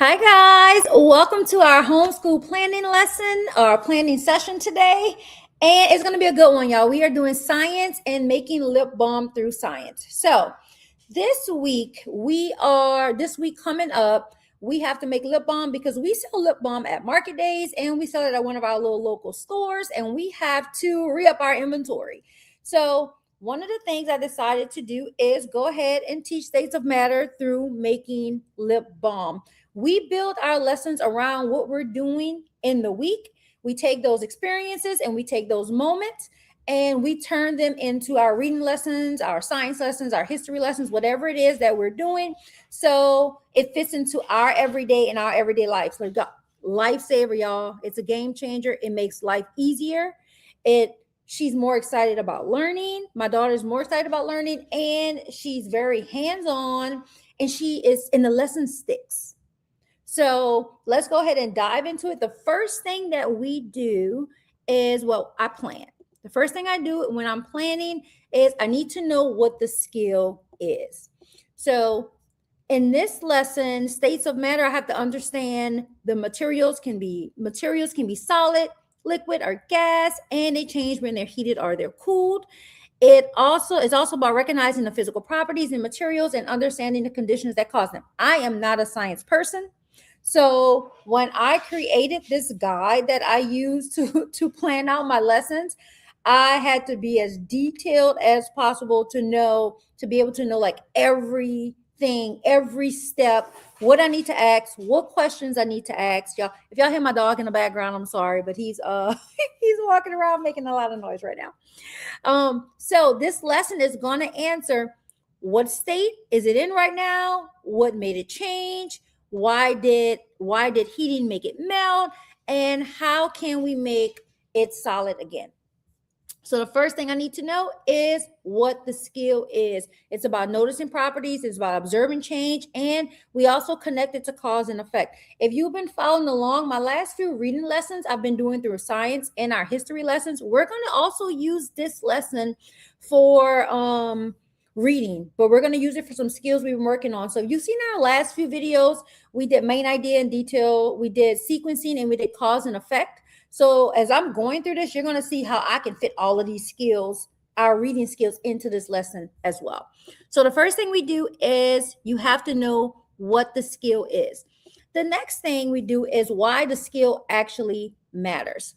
Hi guys, welcome to our homeschool planning lesson or planning session today. And it's going to be a good one, y'all. We are doing science and making lip balm through science. So this week coming up, we have to make lip balm because we sell lip balm at market days and we sell it at one of our little local stores, and we have to re-up our inventory. So one of the things I decided to do is go ahead and teach states of matter through making lip balm. We build our lessons around what we're doing in the week. We take those experiences and we take those moments and we turn them into our reading lessons, our science lessons, our history lessons, whatever it is that we're doing. So it fits into our everyday and our everyday life. So lifesaver, y'all. It's a game changer. It makes life easier. She's more excited about learning. My daughter's more excited about learning, and she's very hands-on, and the lesson sticks. So let's go ahead and dive into it. The first thing that we do is, I plan. The first thing I do when I'm planning is I need to know what the skill is. So in this lesson, states of matter, I have to understand the materials can be solid, liquid, or gas, and they change when they're heated or they're cooled. It is also about recognizing the physical properties and materials and understanding the conditions that cause them. I am not a science person. So when I created this guide that I use to plan out my lessons, I had to be as detailed as possible to be able to know like everything, every step, what I need to ask, what questions I need to ask. Y'all, if y'all hear my dog in the background, I'm sorry, but he's he's walking around making a lot of noise right now. So this lesson is going to answer, what state is it in right now? What made it change? Why did heating make it melt? And how can we make it solid again? So the first thing I need to know is what the skill is. It's about noticing properties. It's about observing change. And we also connect it to cause and effect. If you've been following along, my last few reading lessons I've been doing through science and our history lessons, we're going to also use this lesson for reading, but we're going to use it for some skills we've been working on. So you've seen our last few videos, we did main idea in detail, we did sequencing, and we did cause and effect. So as I'm going through this, you're going to see how I can fit all of these skills, our reading skills, into this lesson as well. So the first thing we do is you have to know what the skill is. The next thing we do is why the skill actually matters.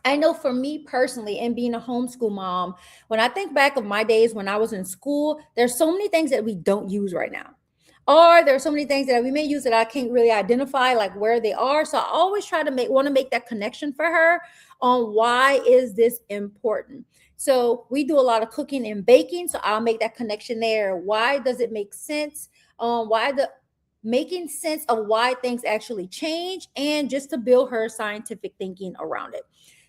I know for me personally, and being a homeschool mom, when I think back of my days when I was in school, there's so many things that we don't use right now. Or there are so many things that we may use that I can't really identify like where they are. So I always try to want to make that connection for her on why is this important. So we do a lot of cooking and baking. So I'll make that connection there. Why does it make sense? Making sense of why things actually change, and just to build her scientific thinking around it.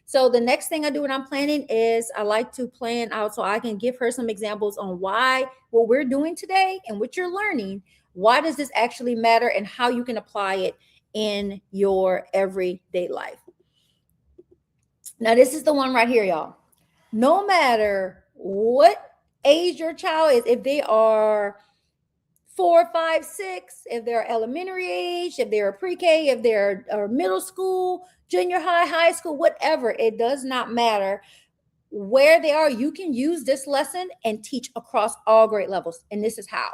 So the next thing I do when I'm planning is I like to plan out so I can give her some examples on why what we're doing today and what you're learning, why does this actually matter, and how you can apply it in your everyday life. Now, this is the one right here, y'all. No matter what age your child is, if they are 4, 5, 6, if they're elementary age, if they're pre-K, if they're middle school, junior high, high school, whatever, it does not matter where they are. You can use this lesson and teach across all grade levels. And this is how.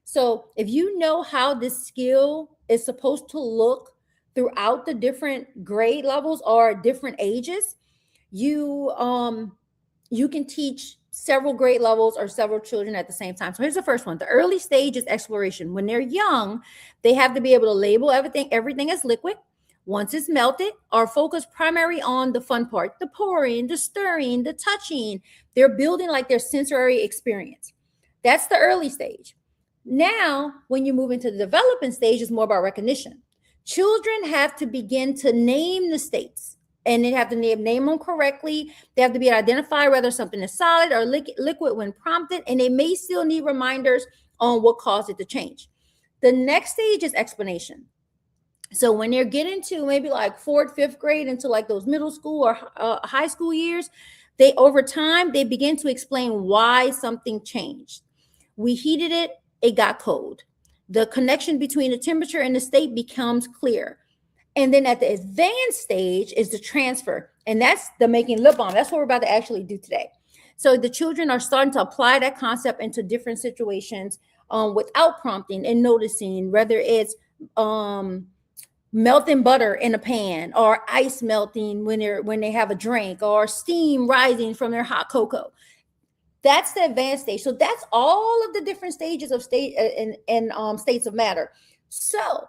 So if you know how this skill is supposed to look throughout the different grade levels or different ages, you can teach several grade levels or several children at the same time. So here's the first one. The early stage is exploration. When they're young, they have to be able to label everything as liquid. Once it's melted, or focus primarily on the fun part, the pouring, the stirring, the touching. They're building like their sensory experience. That's the early stage. Now, when you move into the developing stage, it's more about recognition. Children have to begin to name the states, and they have to name them correctly. They have to be able to identify whether something is solid or liquid when prompted, and they may still need reminders on what caused it to change. The next stage is explanation. So when they're getting to maybe like 4th, 5th grade into like those middle school or high school years, over time, they begin to explain why something changed. We heated it, it got cold. The connection between the temperature and the state becomes clear. And then at the advanced stage is the transfer. And that's the making lip balm. That's what we're about to actually do today. So the children are starting to apply that concept into different situations without prompting and noticing, whether it's melting butter in a pan, or ice melting when they have a drink, or steam rising from their hot cocoa. That's the advanced stage. So that's all of the different stages of state and states of matter. So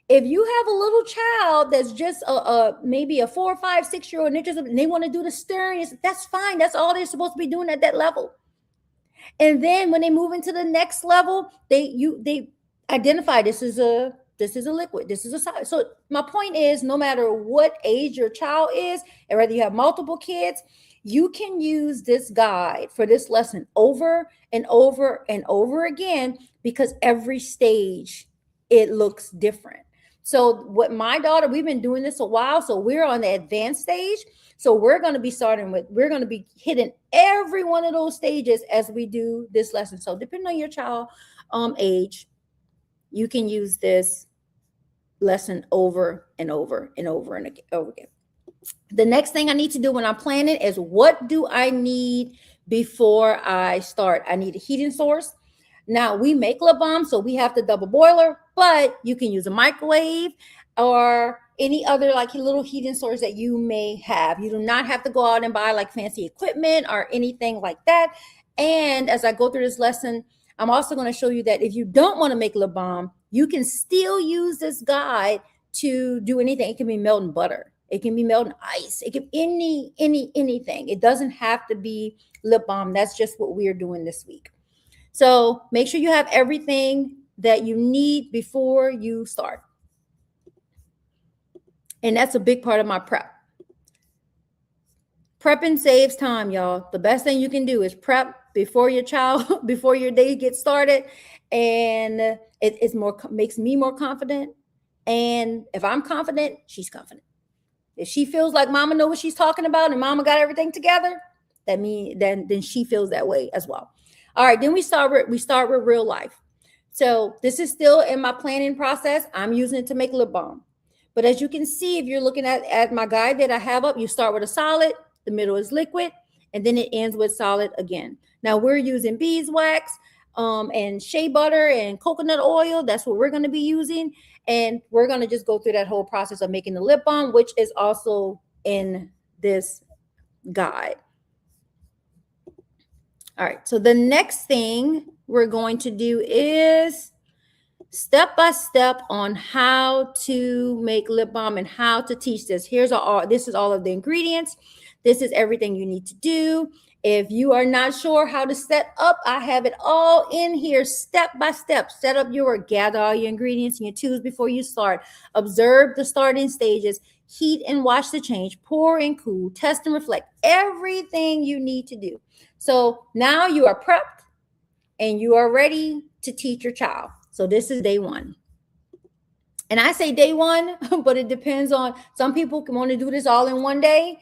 if you have a little child that's just maybe a 4 or 5, 6-year-old, and they want to do the stirring, that's fine. That's all they're supposed to be doing at that level. And then when they move into the next level, they identify this is a liquid, this is a solid. So my point is, no matter what age your child is, and whether you have multiple kids, you can use this guide for this lesson over and over and over again, because every stage it looks different. So what my daughter, we've been doing this a while, so we're on the advanced stage. So we're going to be hitting every one of those stages as we do this lesson. So depending on your child age, you can use this lesson over and over and over and over again. The next thing I need to do when I'm planning is, what do I need before I start? I need a heating source. Now, we make lip balm, so we have the double boiler, but you can use a microwave or any other like little heating source that you may have. You do not have to go out and buy like fancy equipment or anything like that. And as I go through this lesson, I'm also going to show you that if you don't want to make lip balm, you can still use this guide to do anything. It can be melting butter. It can be melting ice. It can be anything. It doesn't have to be lip balm. That's just what we're doing this week. So make sure you have everything that you need before you start. And that's a big part of my prep. Prepping saves time, y'all. The best thing you can do is prep before your child, before your day gets started. And it makes me more confident. And if I'm confident, she's confident. If she feels like mama knows what she's talking about and mama got everything together, then she feels that way as well. All right, then we start with real life. So this is still in my planning process. I'm using it to make lip balm. But as you can see, if you're looking at my guide that I have up, you start with a solid, the middle is liquid, and then it ends with solid again. Now we're using beeswax and shea butter and coconut oil. That's what we're going to be using. And we're going to just go through that whole process of making the lip balm, which is also in this guide. All right, so the next thing we're going to do is step by step on how to make lip balm and how to teach this. This is all of the ingredients. This is everything you need to do. If you are not sure how to set up, I have it all in here step by step. Gather all your ingredients and your tools before you start. Observe the starting stages. Heat and watch the change. Pour and cool. Test and reflect. Everything you need to do. So now you are prepped and you are ready to teach your child. So this is day one. And I say day one, but it depends on, some people can want to do this all in one day.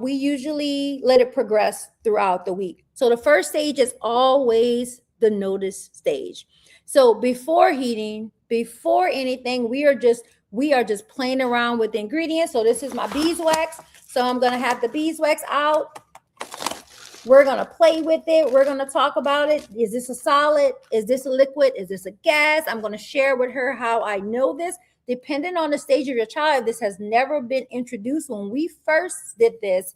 We usually let it progress throughout the week. So the first stage is always the notice stage. So before heating, before anything, we are just playing around with the ingredients. So this is my beeswax. So I'm going to have the beeswax out. We're going to play with it. We're going to talk about it. Is this a solid? Is this a liquid? Is this a gas? I'm going to share with her how I know this. Depending on the stage of your child, this has never been introduced. When we first did this,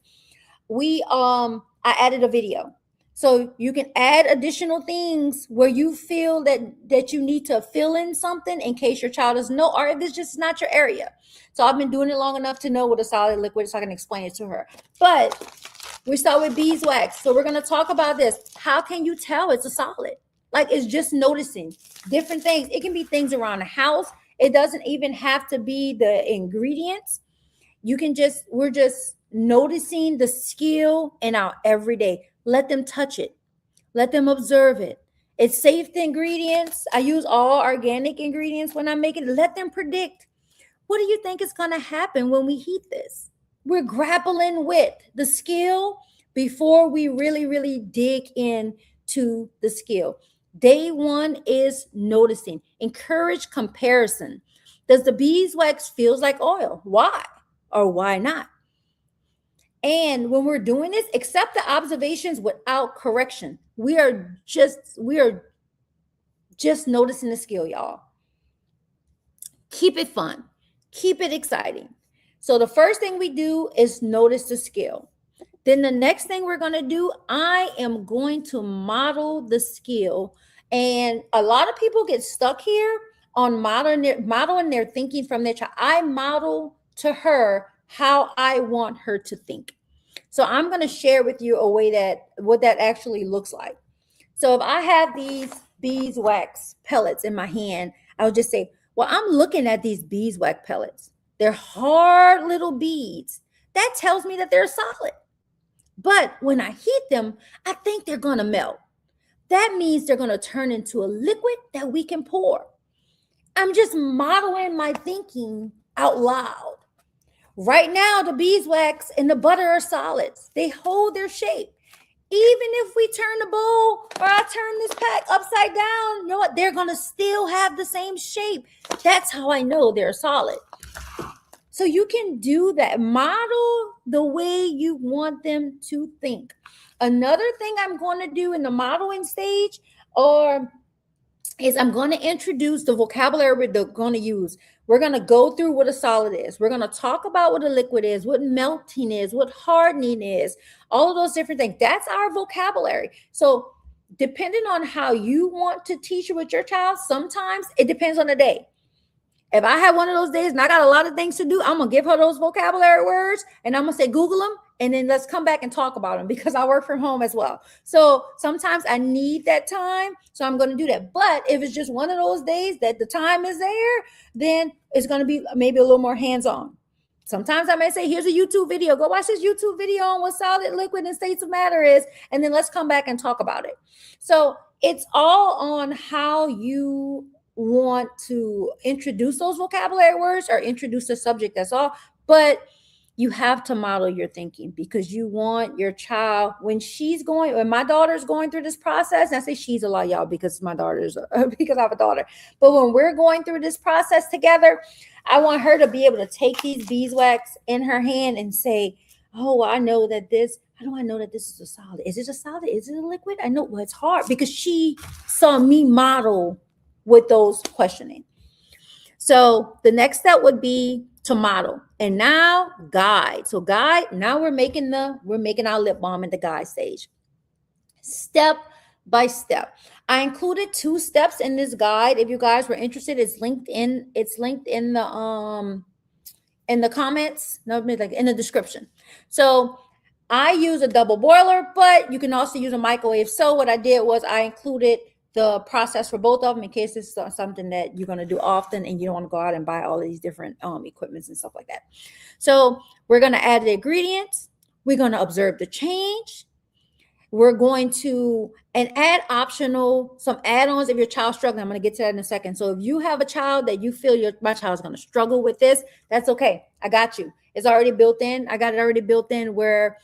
I added a video. So you can add additional things where you feel that you need to fill in something in case your child doesn't know, or if it's just not your area. So I've been doing it long enough to know what a solid liquid is, so I can explain it to her. But we start with beeswax. So we're going to talk about this. How can you tell it's a solid? Like, it's just noticing different things. It can be things around the house. It doesn't even have to be the ingredients. We're just noticing the skill in our everyday. Let them touch it. Let them observe it. It's safe, the ingredients. I use all organic ingredients when I make it. Let them predict. What do you think is going to happen when we heat this? We're grappling with the skill before we really, really dig into the skill. Day one is noticing. Encourage comparison. Does the beeswax feels like oil? Why or why not? And when we're doing this, accept the observations without correction. We are just noticing the skill, y'all. Keep it fun. Keep it exciting. So the first thing we do is notice the skill. Then the next thing we're going to do, I am going to model the skill. And a lot of people get stuck here on modeling their thinking from their child. I model to her how I want her to think. So I'm going to share with you a way that what that actually looks like. So if I have these beeswax pellets in my hand, I would just say, well, I'm looking at these beeswax pellets. They're hard little beads. That tells me that they're solid. But when I heat them, I think they're going to melt. That means they're going to turn into a liquid that we can pour. I'm just modeling my thinking out loud. Right now, the beeswax and the butter are solids. They hold their shape. Even if we turn the bowl or I turn this pack upside down, you know what? They're going to still have the same shape. That's how I know they're solid. So you can do that. Model the way you want them to think. Another thing I'm going to do in the modeling stage is I'm going to introduce the vocabulary we're going to use. We're going to go through what a solid is. We're going to talk about what a liquid is, what melting is, what hardening is, all of those different things. That's our vocabulary. So depending on how you want to teach it with your child, sometimes it depends on the day. If I have one of those days and I got a lot of things to do, I'm going to give her those vocabulary words and I'm going to say, Google them. And then let's come back and talk about them because I work from home as well. So sometimes I need that time. So I'm going to do that. But if it's just one of those days that the time is there, then it's going to be maybe a little more hands-on. Sometimes I may say, here's a YouTube video. Go watch this YouTube video on what solid, liquid, and states of matter is. And then let's come back and talk about it. So it's all on how you want to introduce those vocabulary words or introduce the subject. That's all. But you have to model your thinking because you want your child when my daughter's going through this process, and I say she's a lot, y'all, because because I have a daughter. But when we're going through this process together, I want her to be able to take these beeswax in her hand and say, oh, I know that this, how do I know that this is a solid? Is it a solid? Is it a liquid? I know, well, it's hard because she saw me model with those questioning. So the next step would be to model and now guide. So guide, now we're making our lip balm in the guide stage. Step by step. I included 2 steps in this guide. If you guys were interested, it's linked in the comments, in the description. So I use a double boiler, but you can also use a microwave. So what I did was I included the process for both of them in case this is something that you're going to do often and you don't want to go out and buy all of these different equipments and stuff like that. So we're going to add the ingredients. We're going to observe the change. We're going to add some add-ons if your child's struggling. I'm going to get to that in a second. So if you have a child that you feel my child's going to struggle with this, that's okay. I got you. It's already built in. I got it already built in where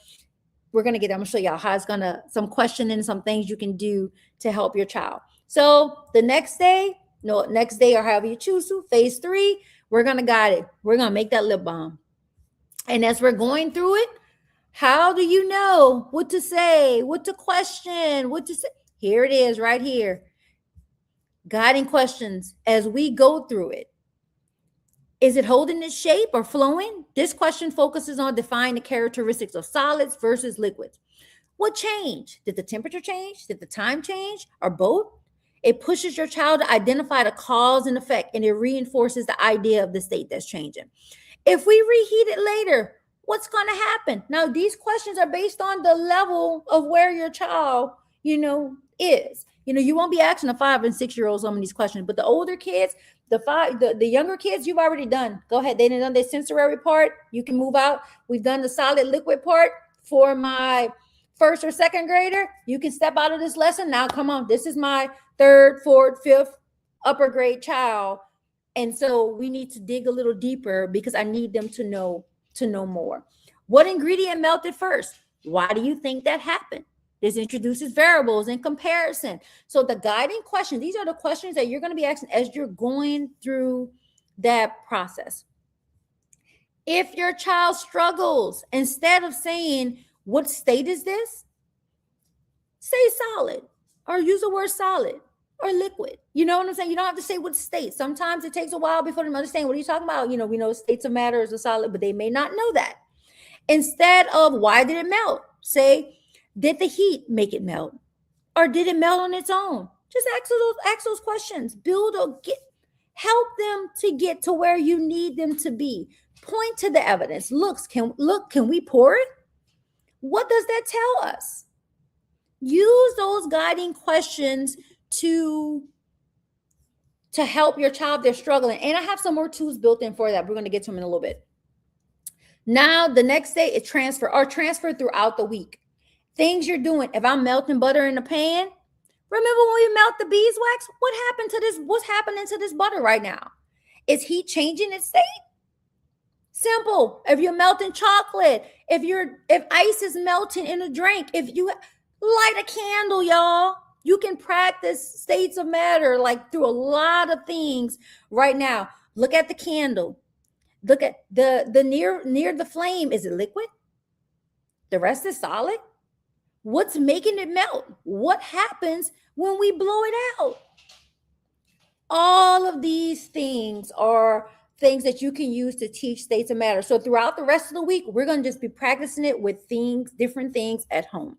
I'm going to show y'all how some questioning, some things you can do to help your child. So the next day or however you choose to, phase 3, we're going to guide it. We're going to make that lip balm. And as we're going through it, how do you know what to say, what to question, what to say? Here it is right here. Guiding questions as we go through it. Is it holding its shape or flowing? This question focuses on defining the characteristics of solids versus liquids. What changed? Did the temperature change? Did the time change? Or both? It pushes your child to identify the cause and effect, and it reinforces the idea of the state that's changing. If we reheat it later, what's going to happen? Now, these questions are based on the level of where your child, is. You won't be asking the 5 and 6-year-olds some of these questions, but the older kids, the younger kids, you've already done. Go ahead. They done their sensory part. You can move out. We've done the solid liquid part for my 1st or 2nd grader. You can step out of this lesson. Now, come on. This is my 3rd, 4th, 5th upper grade child. And so we need to dig a little deeper because I need them to know more. What ingredient melted first? Why do you think that happened? This introduces variables and comparison. So the guiding questions, these are the questions that you're going to be asking as you're going through that process. If your child struggles, instead of saying, what state is this? Say solid, or use the word solid or liquid. You know what I'm saying? You don't have to say what state. Sometimes it takes a while before them understand what are you talking about. We know states of matter is a solid, but they may not know that. Instead of why did it melt? Say, did the heat make it melt? Or did it melt on its own? Just ask those questions. Help them to get to where you need them to be. Point to the evidence. Can we pour it? What does that tell us? Use those guiding questions to help your child if they're struggling. And I have some more tools built in for that. We're going to get to them in a little bit. Now, the next day is transfer throughout the week. Things you're doing. If I'm melting butter in the pan, remember when we melt the beeswax? What happened to this? What's happening to this butter right now? Is heat changing its state? Simple. If you're melting chocolate, if ice is melting in a drink, if you light a candle, y'all, you can practice states of matter like through a lot of things right now. Look at the candle. Look at the near the flame. Is it liquid? The rest is solid. What's making it melt? What happens when we blow it out? All of these things are things that you can use to teach states of matter. So throughout the rest of the week, we're going to just be practicing it with different things at home.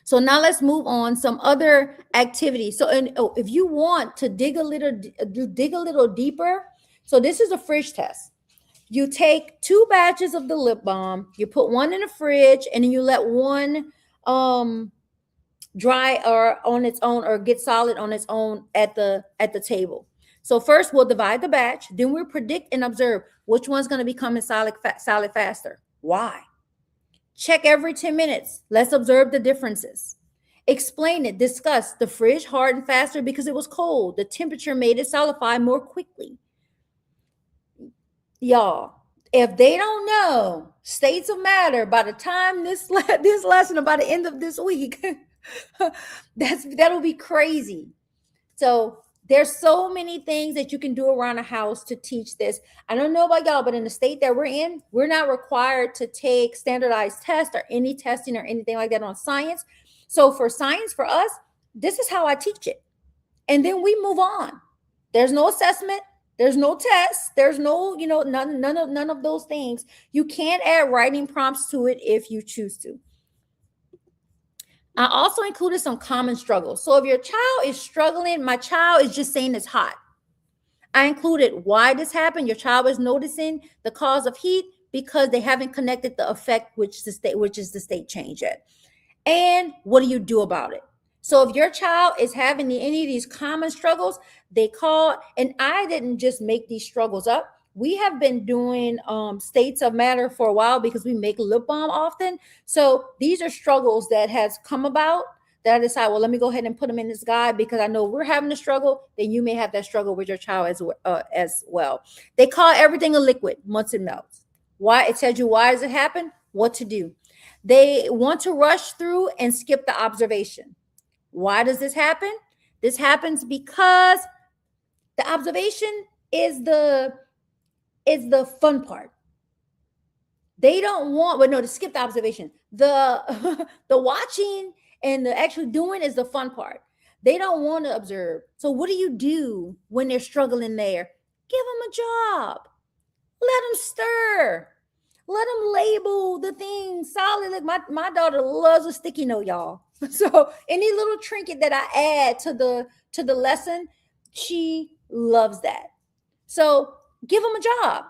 So now let's move on some other activities. So if you want to dig a little deeper, so this is a fridge test. You take 2 batches of the lip balm, you put one in the fridge, and then you let one dry or on its own or get solid on its own at the table. So first we'll divide the batch, then we'll predict and observe which one's going to become solid faster. Why? Check every 10 minutes. Let's observe the differences. Explain it. Discuss. The fridge hardened faster because it was cold. The temperature made it solidify more quickly. Y'all, if they don't know states of matter by the time this lesson or by the end of this week, that'll be crazy. So there's so many things that you can do around the house to teach this. I don't know about y'all, but in the state that we're in, we're not required to take standardized tests or any testing or anything like that on science. So for science, for us, this is how I teach it. And then we move on. There's no assessment. There's no tests. There's no, none of those things. You can't add writing prompts to it if you choose to. I also included some common struggles. So if your child is struggling, my child is just saying it's hot. I included why this happened. Your child is noticing the cause of heat because they haven't connected the effect, which is the state change yet. And what do you do about it? So if your child is having any of these common struggles, and I didn't just make these struggles up. We have been doing states of matter for a while because we make lip balm often. So these are struggles that has come about that I decide, well, let me go ahead and put them in this guide because I know we're having a struggle. Then you may have that struggle with your child as well. They call everything a liquid once it melts. Why? It tells you why does it happen, what to do. They want to rush through and skip the observation. Why does this happen? This happens because the observation is the fun part. They don't want, to skip the observation. The watching and the actually doing is the fun part. They don't want to observe. So what do you do when they're struggling there? Give them a job. Let them stir. Let them label the things solid. Like my daughter loves a sticky note, y'all. So any little trinket that I add to the lesson, she loves that. So give them a job.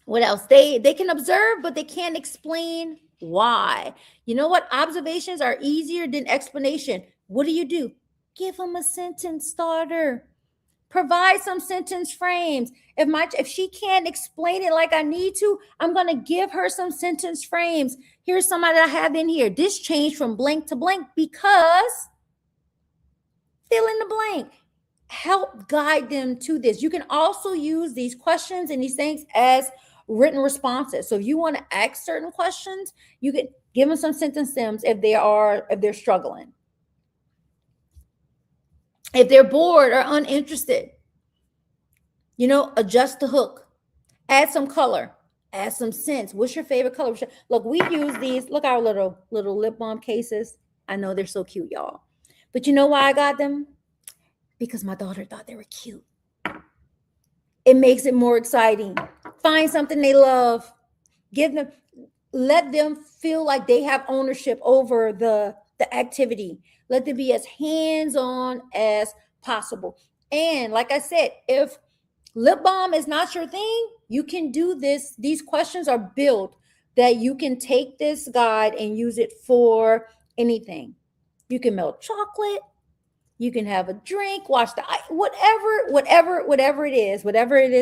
What else? They can observe, but they can't explain why. You know what? Observations are easier than explanation. What do? Give them a sentence starter. Provide some sentence frames. If she can't explain it like I need to, I'm going to give her some sentence frames. Here's somebody that I have in here. This changed from blank to blank because fill in the blank. Help guide them to this. You can also use these questions and these things as written responses. So if you want to ask certain questions, you can Give them some sentence stems if they're struggling. If they're bored or uninterested, adjust the hook. Add some color. Add some scents. What's your favorite color? Look, we use these. Look, our little lip balm cases. I know they're so cute, y'all. But you know why I got them? Because my daughter thought they were cute. It makes it more exciting. Find something they love. Let them feel like they have ownership over the activity. Let them be as hands-on as possible. And like I said, if lip balm is not your thing, you can do this. These questions are built that you can take this guide and use it for anything. You can melt chocolate. You can have a drink, watch the whatever it is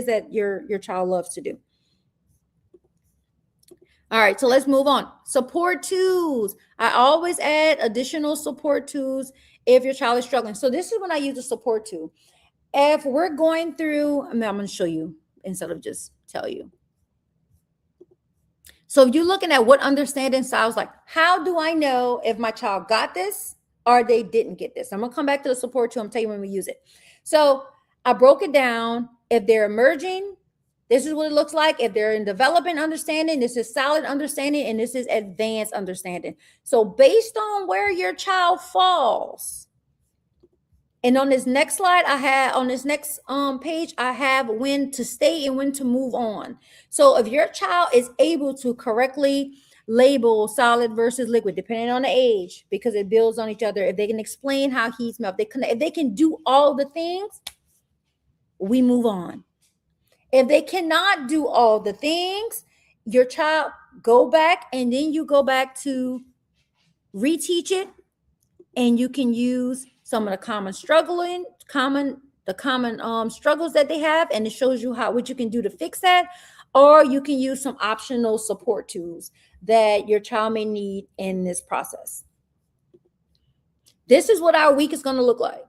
that your child loves to do. All right, so let's move on. Support tools. I always add additional support tools if your child is struggling. So this is when I use a support tool. If we're going through, I'm going to show you instead of just tell you. So if you're looking at what understanding styles like, how do I know if my child got this or they didn't get this? I'm going to come back to the support tool. I'm telling you when we use it. So I broke it down. If they're emerging, this is what it looks like. If they're in development understanding, this is solid understanding, and this is advanced understanding. So based on where your child falls, and on this next slide, on this next page, I have when to stay and when to move on. So if your child is able to correctly label solid versus liquid, depending on the age, because it builds on each other, if they can explain how heat melt, if they can do all the things, we move on. If they cannot do all the things, your child go back, and then you go back to reteach it, and you can use some of the common struggles that they have, and it shows you what you can do to fix that, or you can use some optional support tools that your child may need in this process. This is what our week is going to look like.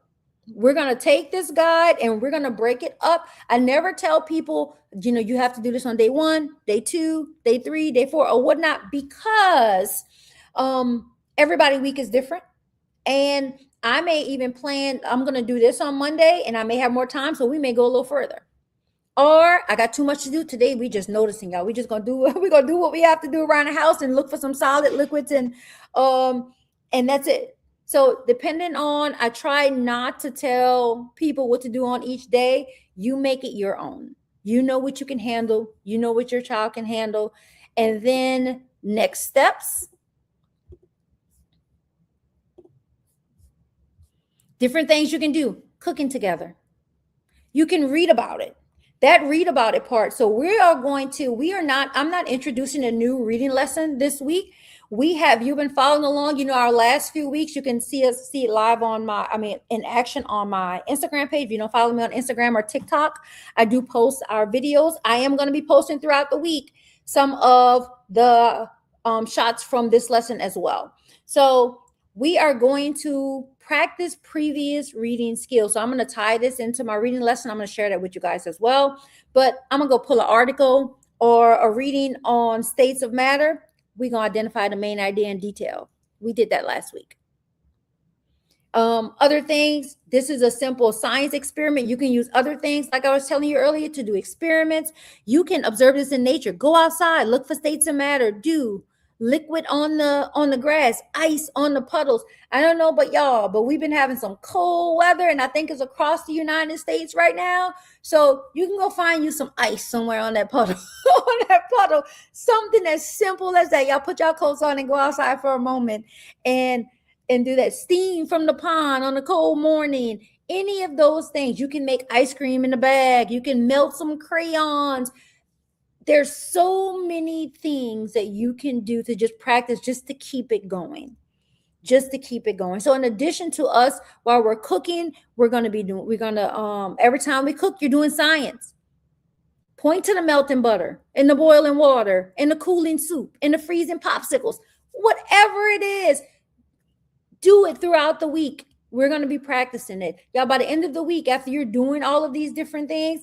We're going to take this guide and we're going to break it up. I never tell people, you have to do this on day 1, day 2, day 3, day 4, or whatnot, because everybody's week is different. And I may even plan, I'm going to do this on Monday and I may have more time, so we may go a little further. Or I got too much to do today. We just noticing, y'all. We're going to do what we have to do around the house and look for some solid liquids, and that's it. So depending on, I try not to tell people what to do on each day. You make it your own. You know what you can handle. You know what your child can handle. And then next steps. Different things you can do. Cooking together. You can read about it. That read about it part. So I'm not introducing a new reading lesson this week. You've been following along, our last few weeks. You can see it live in action on my Instagram page. If you don't follow me on Instagram or TikTok, I do post our videos. I am going to be posting throughout the week some of the shots from this lesson as well. So we are going to practice previous reading skills. So I'm going to tie this into my reading lesson. I'm going to share that with you guys as well. But I'm going to go pull an article or a reading on states of matter. We're going to identify the main idea in detail. We did that last week. Other things, this is a simple science experiment. You can use other things, like I was telling you earlier, to do experiments. You can observe this in nature. Go outside, look for states of matter, do liquid on the grass, ice on the puddles. I don't know about y'all, but we've been having some cold weather, and I think it's across the United States right now. So you can go find you some ice somewhere on that puddle, something as simple as that. Y'all put y'all coats on and go outside for a moment and do that. Steam from the pond on a cold morning. Any of those things. You can make ice cream in a bag. You can melt some crayons. There's so many things that you can do to just practice, just to keep it going. So in addition to us, while we're cooking, every time we cook, you're doing science. Point to the melting butter and the boiling water and the cooling soup and the freezing popsicles. Whatever it is, do it throughout the week. We're going to be practicing it. Y'all, by the end of the week, after you're doing all of these different things,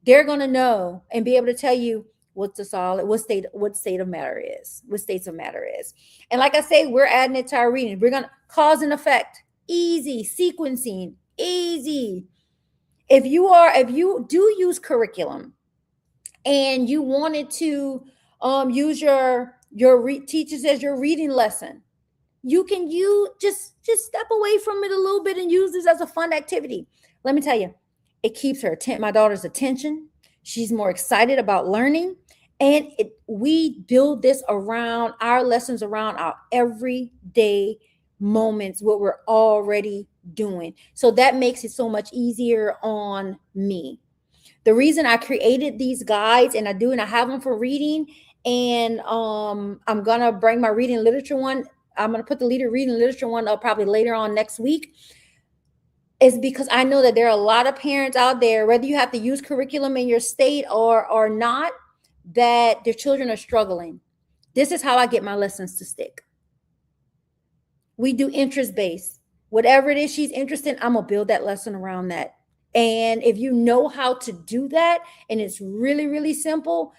they're going to know and be able to tell you, what the solid, what state of matter is, what states of matter is. And like I say, we're adding it to our reading. We're gonna cause and effect, easy, sequencing, easy. If you do use curriculum and you wanted to use your teachers as your reading lesson, you can just step away from it a little bit and use this as a fun activity. Let me tell you, it keeps my daughter's attention. She's more excited about learning, and we build this around our lessons, around our everyday moments, what we're already doing. So that makes it so much easier on me. The reason I created these guides, and I have them for reading, and I'm gonna bring my reading literature one. I'm gonna put the reading literature one up probably later on next week, is because I know that there are a lot of parents out there, whether you have to use curriculum in your state or not, that their children are struggling. This is how I get my lessons to stick. We do interest based. Whatever it is she's interested in, I'm gonna build that lesson around that. And if you know how to do that, and it's really, really simple,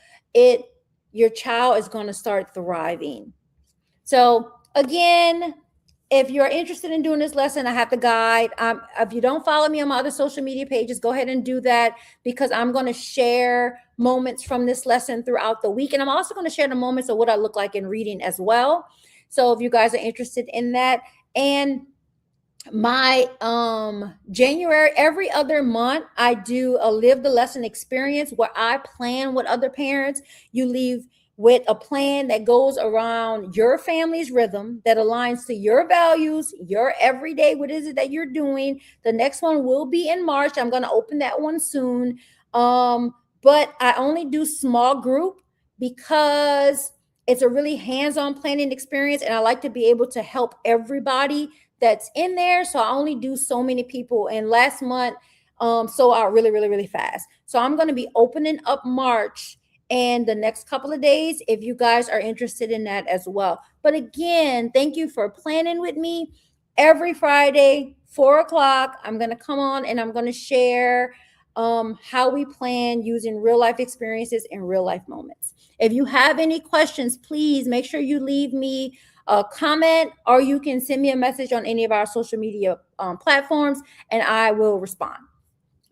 your child is going to start thriving. So again, if you're interested in doing this lesson, I have the guide. If you don't follow me on my other social media pages, go ahead and do that, because I'm going to share moments from this lesson throughout the week. And I'm also going to share the moments of what I look like in reading as well. So if you guys are interested in that, and my January, every other month, I do a live the lesson experience where I plan with other parents. You leave with a plan that goes around your family's rhythm, that aligns to your values, your everyday, what is it that you're doing. The next one will be in March. I'm going to open that one soon. But I only do small group because it's a really hands-on planning experience, and I like to be able to help everybody that's in there. So I only do so many people. And last month sold out really, really, really fast. So I'm going to be opening up March and the next couple of days, if you guys are interested in that as well. But again, thank you for planning with me. Every Friday, 4:00, I'm going to come on and I'm going to share how we plan using real life experiences and real life moments. If you have any questions, please make sure you leave me a comment, or you can send me a message on any of our social media platforms, and I will respond.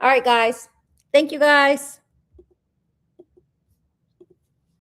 All right, guys. Thank you, guys.